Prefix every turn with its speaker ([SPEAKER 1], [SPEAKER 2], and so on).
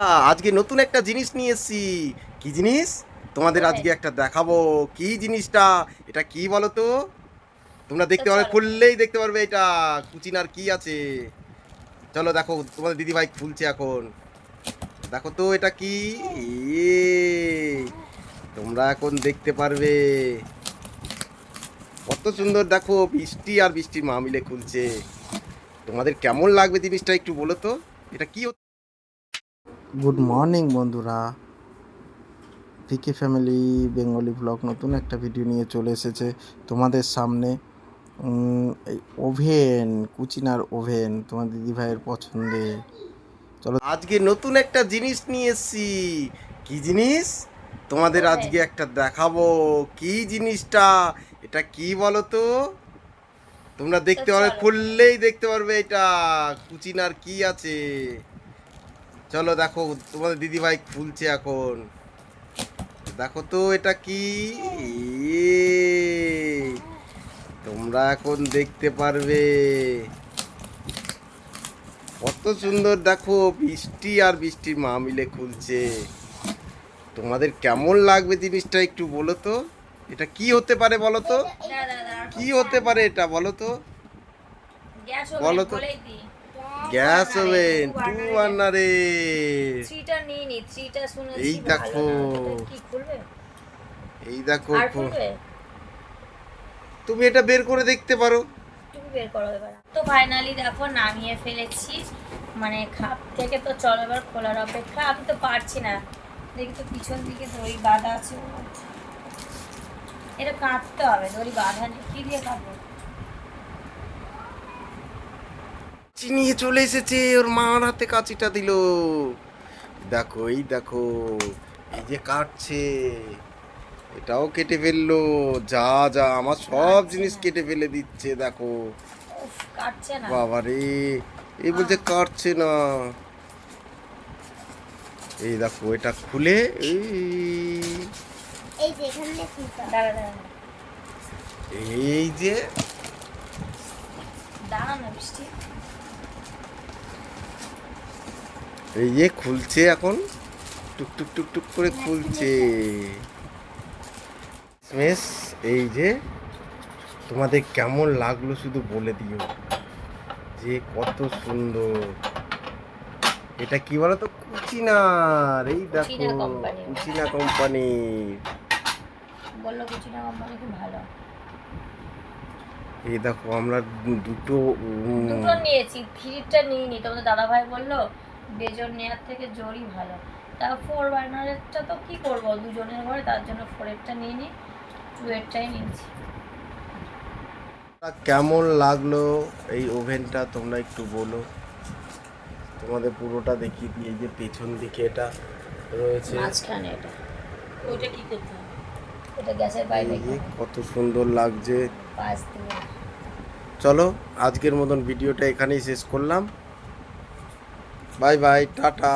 [SPEAKER 1] আজকে নতুন একটা জিনিস নিয়ে এসেছি। কি জিনিস? তোমাদের আজকে একটা দেখাবো। কি জিনিসটা? এটা কি বলো তো? তোমরা
[SPEAKER 2] তো
[SPEAKER 1] দেখতে পারবে,
[SPEAKER 2] চলো।
[SPEAKER 1] খুললেই দেখতে পারবে এটা কুচিনার কি আছে। চলো দেখো, তোমাদের দিদি ভাই খুলছে এখন। দেখো তো এটা কি। তোমরা এখন দেখতে পারবে। কত সুন্দর দেখো, বৃষ্টি আর বৃষ্টির মা মিলে খুলছে। তোমাদের কেমন লাগবে জিনিসটা একটু বলো তো। এটা কি? গুড মর্নিং বন্ধুরা। পিকে ফ্যামিলি বেঙ্গলি ব্লগ নতুন একটা ভিডিও নিয়ে চলে এসেছে তোমাদের সামনে। এই ওভেন, কুচিনার ওভেন তোমার দিদিভাইয়ের পছন্দে। চলো আজকে নতুন একটা জিনিস নিয়ে এসেছি। কি জিনিস? তোমাদের
[SPEAKER 2] ওভেন।
[SPEAKER 1] আজকে একটা দেখাবো। কি জিনিসটা? এটা কি বলো তো? তোমরা
[SPEAKER 2] তো
[SPEAKER 1] দেখতে পারবে,
[SPEAKER 2] চলো।
[SPEAKER 1] খুললেই দেখতে পারবে এটা কুচিনার কি আছে। চলো দেখো, তোমাদের দিদিভাই খুলছে এখন। দেখো তো এটা কি। তোমরা এখন দেখতে পারবে। কত সুন্দর দেখো, বৃষ্টি আর বৃষ্টির মা মিলে খুলছে। তোমাদের কেমন লাগবে জিনিসটা একটু বলো তো। এটা কি হতে পারে বলো তো?
[SPEAKER 2] দাঁড়া দাঁড়া
[SPEAKER 1] কি হতে পারে এটা বলো তো?
[SPEAKER 2] গ্যাস ওভেন
[SPEAKER 1] বলো তো।
[SPEAKER 2] বলেই দি।
[SPEAKER 1] গ্যাস ওভেন,
[SPEAKER 2] টু
[SPEAKER 1] টু
[SPEAKER 2] বার্নারের।
[SPEAKER 1] বার্নারে।
[SPEAKER 2] থ্রিটা নিয়ে নি, থ্রিটা
[SPEAKER 1] এই
[SPEAKER 2] শুনেছি ভালো
[SPEAKER 1] দেখো,
[SPEAKER 2] না, ওটা কি খুলবে?
[SPEAKER 1] এই দেখো
[SPEAKER 2] আর খুলবে?
[SPEAKER 1] তুমি এটা বের করে দেখতে পারো।
[SPEAKER 2] তুমি বের করো এবার। তো ফাইনালি দেখো নামিয়ে ফেলেছি, মানে খাপ থেকে। তো চলো এবার খোলার অপেক্ষা। আমি তো পারছি না, দেখি তো পিছন দিকে দড়ি বাঁধা আছে মনে হচ্ছে। এটা কাটতে হবে, দড়ি বাঁধা নেই, কি দিয়ে কাটবো?
[SPEAKER 1] চিনিয়ে চলে এসেছে, ওর মার হাতে কাঁচিটা দিল। দেখো, এই দেখো, এই যে কাটছে, এটাও কেটে ফেললো। যা যা আমার সব
[SPEAKER 2] কাটছে
[SPEAKER 1] জিনিস
[SPEAKER 2] না,
[SPEAKER 1] কেটে ফেলে দিচ্ছে দেখো।
[SPEAKER 2] উফ কাটছে না।
[SPEAKER 1] বাবারে, এই বলছে কাটছে না। এই দেখো এটা খুলে এই
[SPEAKER 2] এই যে এখানে দাঁড়া দাঁড়া
[SPEAKER 1] এই যে
[SPEAKER 2] দাঁড়া না বৃষ্টি।
[SPEAKER 1] এই যে খুলছে এখন, টুক টুক টুক টুক করে খুলছে। বেশ, এই যে তোমাদের কেমন লাগলো শুধু বলে দিও, যে কত সুন্দর। এটা কি বলো তো? কুচিনার। এই দেখো,
[SPEAKER 2] কুচিনা কোম্পানি,
[SPEAKER 1] কুচিনা কোম্পানির।
[SPEAKER 2] বললো কুচিনা কোম্পানি খুব ভালো।
[SPEAKER 1] এই দেখো আমরা দুটো
[SPEAKER 2] দুটো নিয়েছি, থ্রিটা নিইনি। তোমাদের দাদা ভাই বললো বেজন নেওয়ার থেকে জোরই ভালো। তা ফোর বার্নারেরটা তো কি করবো, দুজনের ঘরে, তার জন্য ফোরেরটা নিয়ে নিই, টু এরটাই নিয়েছি।
[SPEAKER 1] কেমন লাগলো এই ওভেনটা তোমরা একটু বলো। তোমাদের পুরোটা দেখিয়ে দিই। এই যে পেছন দিকে এটা রয়েছে,
[SPEAKER 2] মাঝখানে এটা, ওইটা কি করতে হবে? এটা গ্যাসের
[SPEAKER 1] এই
[SPEAKER 2] বাইরে
[SPEAKER 1] যে কত সুন্দর লাগছে।
[SPEAKER 2] পাঁচ দিয়ে।
[SPEAKER 1] চলো আজকের মতন ভিডিওটা এখানেই শেষ করলাম। Bye bye, tata.